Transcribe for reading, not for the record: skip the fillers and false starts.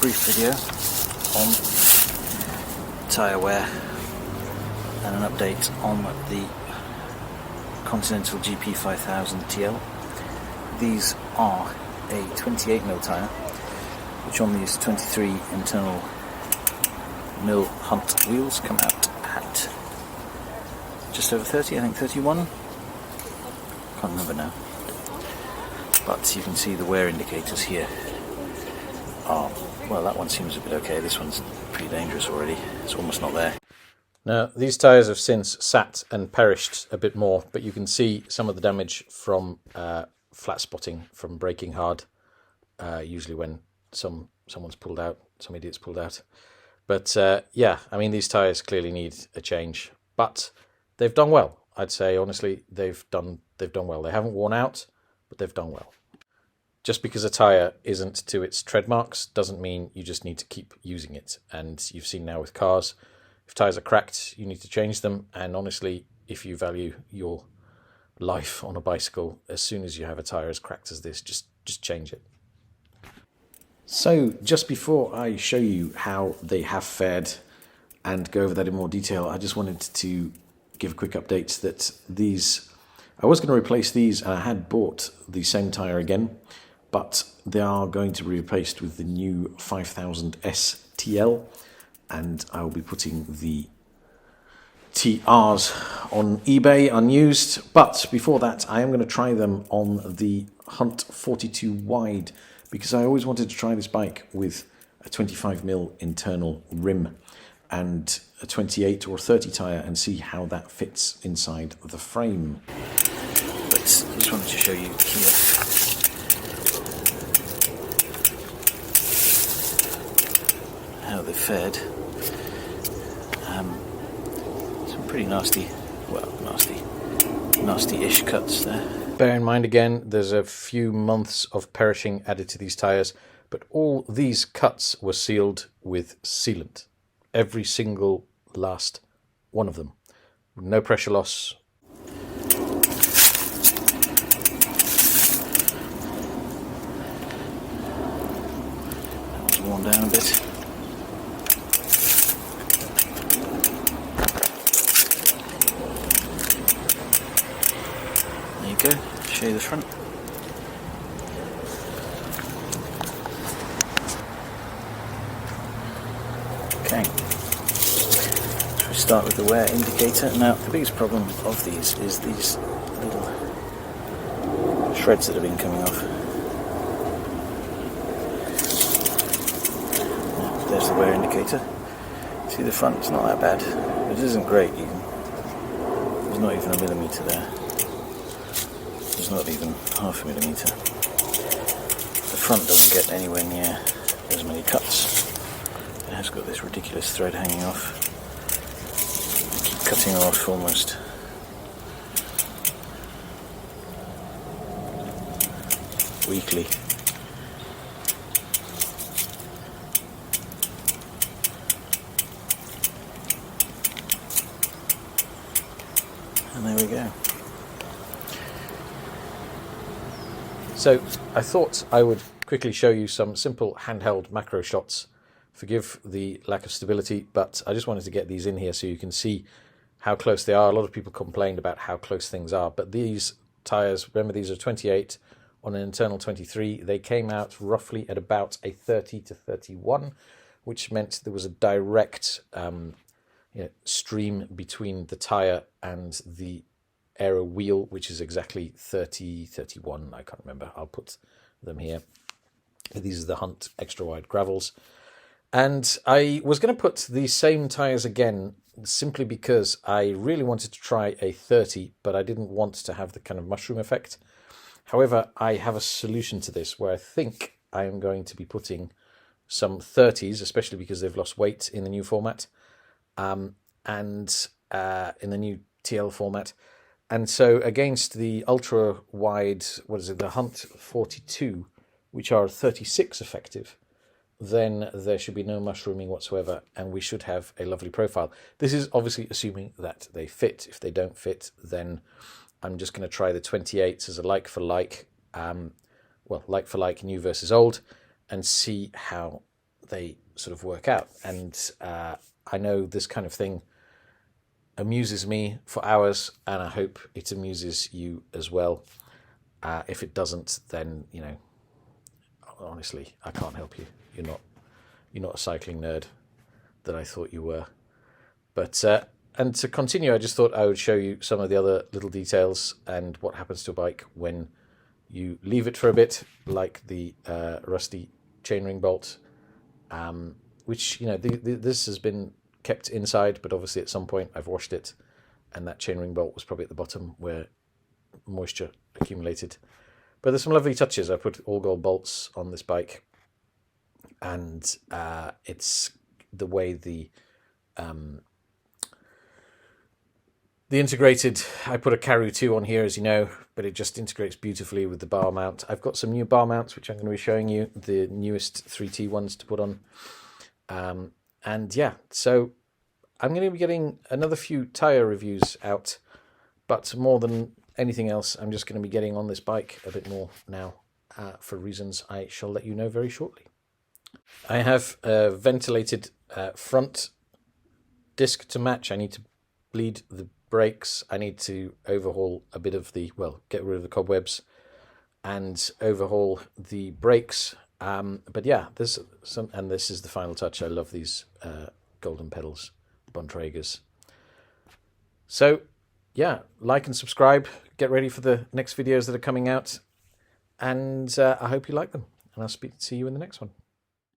brief video on tyre wear and an update on the Continental GP5000 TL. These are a 28mm tyre, which on these 23 internal mil Hunt wheels come out at just over 30, I think 31, can't remember now. But you can see the wear indicators here. Oh, well, that one seems a bit okay. This one's pretty dangerous already. It's almost not there. Now, these tyres have since sat and perished a bit more, but you can see some of the damage from flat spotting from braking hard, usually when someone's pulled out, some idiot's pulled out. But yeah, I mean, these tyres clearly need a change, but they've done well. I'd say, honestly, they've done well. They haven't worn out, but they've done well. Just because a tyre isn't to its tread marks doesn't mean you just need to keep using it. And you've seen now with cars, if tyres are cracked, you need to change them. And honestly, if you value your life on a bicycle, as soon as you have a tyre as cracked as this, just change it. So just before I show you how they have fared and go over that in more detail, I just wanted to give a quick update that I was going to replace these, and I had bought the same tyre again, but they are going to be replaced with the new 5000S TL, and I will be putting the TRs on eBay unused. But before that, I am going to try them on the Hunt 42 wide, because I always wanted to try this bike with a 25mm internal rim and a 28 or 30 tyre and see how that fits inside the frame. But I just wanted to show you here how they fared. Some pretty nasty-ish cuts there. Bear in mind again, there's a few months of perishing added to these tyres, but all these cuts were sealed with sealant. Every single last one of them. No pressure loss. That was worn down a bit. There you go, show you the front. Okay, so we start with the wear indicator. Now, the biggest problem of these is these little shreds that have been coming off. Now, there's the wear indicator. See, the front, it's not that bad. It isn't great even. There's not even a millimetre there. There's not even half a millimetre. The front doesn't get anywhere near as many cuts. It has got this ridiculous thread hanging off. I keep cutting off almost weekly. And there we go. So I thought I would quickly show you some simple handheld macro shots. Forgive the lack of stability, but I just wanted to get these in here so you can see how close they are. A lot of people complained about how close things are, but these tyres, remember, these are 28 on an internal 23. They came out roughly at about a 30 to 31, which meant there was a direct stream between the tyre and the aero wheel, which is exactly 30, 31, I can't remember. I'll put them here. These are the Hunt extra wide gravels. And I was going to put the same tyres again, simply because I really wanted to try a 30, but I didn't want to have the kind of mushroom effect. However, I have a solution to this where I think I am going to be putting some 30s, especially because they've lost weight in the new format, and in the new TL format. And so against the ultra wide, the Hunt 42, which are 36 effective, then there should be no mushrooming whatsoever, and we should have a lovely profile. This is obviously assuming that they fit. If they don't fit, then I'm just going to try the 28s as a like for like, new versus old, and see how they sort of work out. And I know this kind of thing amuses me for hours, and I hope it amuses you as well. If it doesn't, then, you know, honestly, I can't help you. You're not a cycling nerd that I thought you were. But and to continue, I just thought I would show you some of the other little details and what happens to a bike when you leave it for a bit, like the rusty chainring bolt, which, you know, this has been kept inside, but obviously at some point I've washed it, and that chainring bolt was probably at the bottom where moisture accumulated. But there's some lovely touches. I put all gold bolts on this bike, and it's the way the integrated, I put a Karoo 2 on here, as you know, but it just integrates beautifully with the bar mount. I've got some new bar mounts, which I'm going to be showing you, the newest 3T ones to put on. And yeah, so I'm going to be getting another few tyre reviews out, but more than anything else, I'm just going to be getting on this bike a bit more now, for reasons I shall let you know very shortly. I have a ventilated front disc to match. I need to bleed the brakes. I need to overhaul a bit of the, well, get rid of the cobwebs and overhaul the brakes. But yeah, this is the final touch. I love these golden pedals, Bontrager's. So yeah, like and subscribe. Get ready for the next videos that are coming out, and I hope you like them. And I'll see you in the next one.